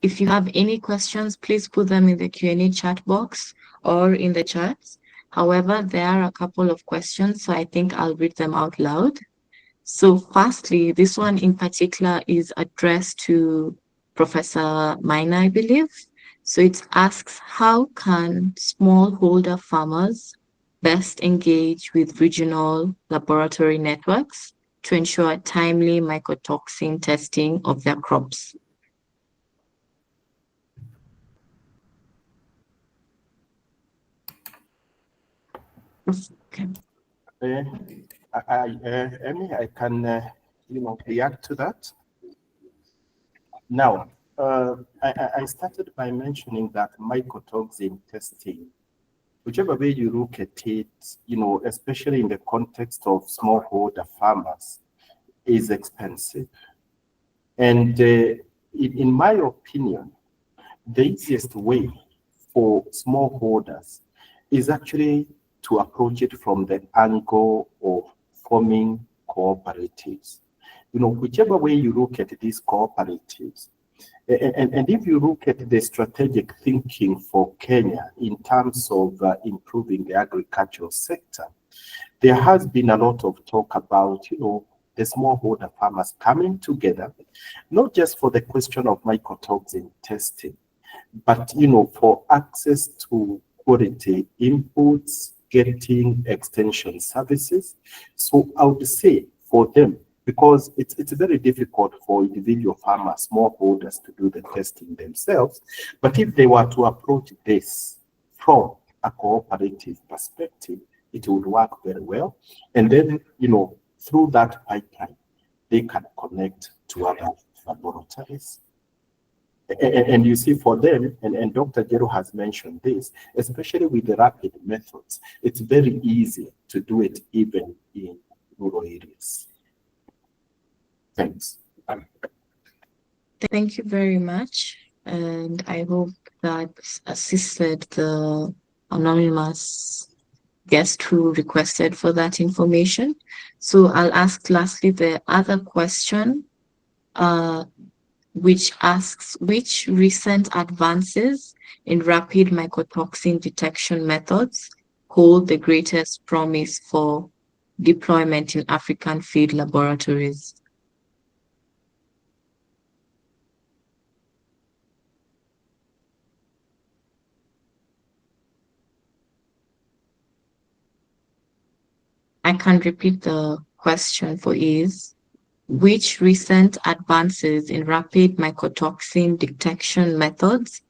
Speaker 1: if you have any questions, please put them in the Q&A chat box or in the chat. However, there are a couple of questions, so I think I'll read them out loud. So firstly, this one in particular is addressed to Professor Maina, I believe. So it asks, how can smallholder farmers best engage with regional laboratory networks to ensure timely mycotoxin testing of their crops? Okay.
Speaker 4: Emmy, I can, react to that. Now, I started by mentioning that mycotoxin testing, whichever way you look at it, especially in the context of smallholder farmers, is expensive. And in my opinion, the easiest way for smallholders is actually to approach it from the angle of forming cooperatives. You know, whichever way you look at these cooperatives, and if you look at the strategic thinking for Kenya in terms of improving the agricultural sector, there has been a lot of talk about, you know, the smallholder farmers coming together, not just for the question of mycotoxin testing, but, you know, for access to quality inputs, getting extension services. So I would say for them, because it's very difficult for individual farmers, smallholders, to do the testing themselves. But if they were to approach this from a cooperative perspective, it would work very well. And then, you know, through that pipeline, they can connect to other laboratories. And you see, for them, and Dr. Njeru has mentioned this, especially with the rapid methods, it's very easy to do it even in rural areas. Thanks.
Speaker 1: Thank you very much. And I hope that assisted the anonymous guest who requested for that information. So I'll ask lastly the other question, which asks, which recent advances in rapid mycotoxin detection methods hold the greatest promise for deployment in African field laboratories? I can repeat the question for ease. Which recent advances in rapid mycotoxin detection methods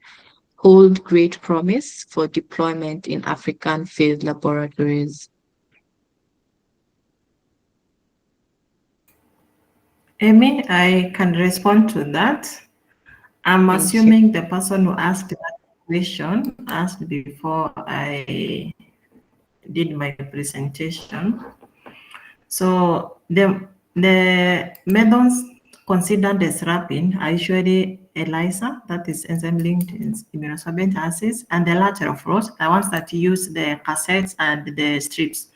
Speaker 1: hold great promise for deployment in African field laboratories?
Speaker 2: Amy, I can respond to that. I'm
Speaker 1: Thank you.
Speaker 2: assuming the person who asked that question asked before I did my presentation. So the methods considered as rapid are usually ELISA, that is enzyme-linked immunosorbent assays, and the lateral flows, the ones that use the cassettes and the strips.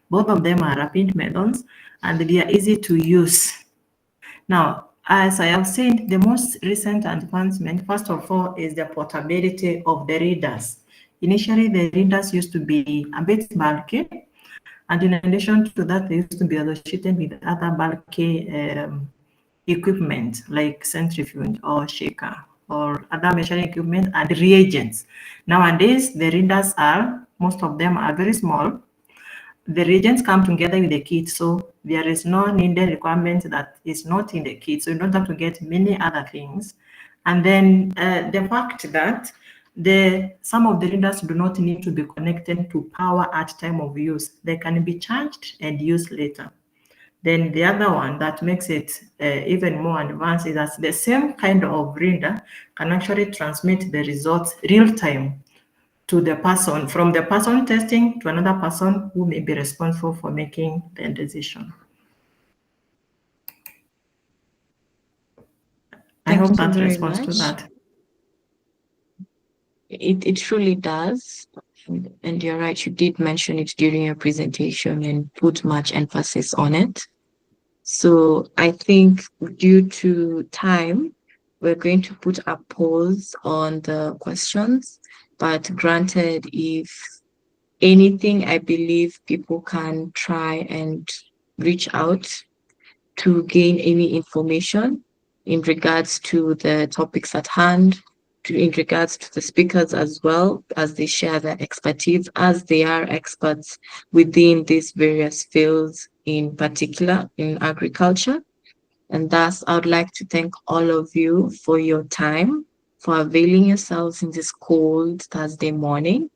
Speaker 2: Both of them are rapid methods, and they are easy to use. Now, as I have said, the most recent advancement, first of all, is the portability of the readers. Initially, the readers used to be a bit bulky, and in addition to that, they used to be associated with other bulky equipment like centrifuge or shaker or other measuring equipment and reagents. Nowadays, the readers most of them are very small. The reagents come together with the kit, so there is no needed requirement that is not in the kit, so you don't have to get many other things. And then the fact that some of the readers do not need to be connected to power at time of use. They can be charged and used later. Then the other one that makes it even more advanced is that the same kind of reader can actually transmit the results real time to the person, from the person testing to another person who may be responsible for making the decision. I hope that responds to that.
Speaker 1: It truly does. And you're right, you did mention it during your presentation and put much emphasis on it. So I think due to time, we're going to put a pause on the questions. But granted, if anything, I believe people can try and reach out to gain any information in regards to the topics at hand, in regards to the speakers as well, as they share their expertise, as they are experts within these various fields, in particular in agriculture. And thus, I would like to thank all of you for your time, for availing yourselves in this cold Thursday morning,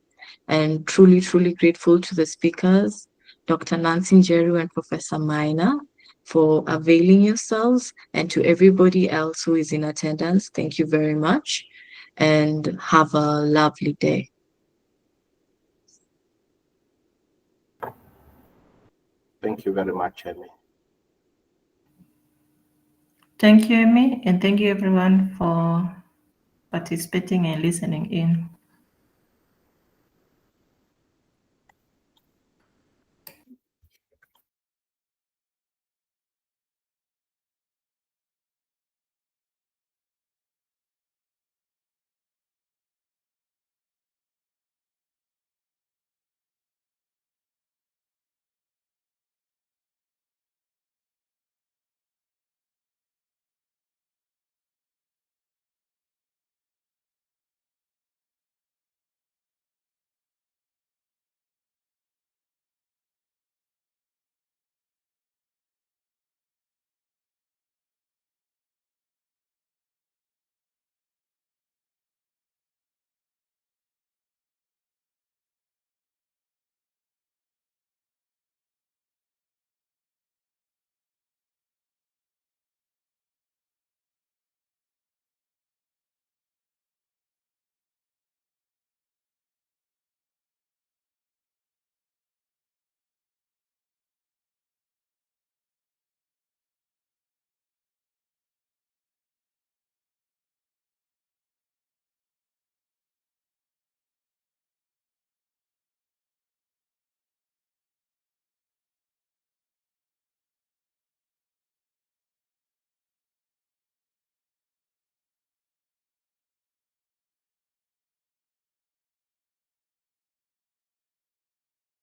Speaker 1: and truly, truly grateful to the speakers, Dr. Nancy Njeru and Professor Maina, for availing yourselves, and to everybody else who is in attendance. Thank you very much, and have a lovely day.
Speaker 4: Thank you very much, Amy.
Speaker 2: Thank you, Amy, and thank you everyone for participating and listening in.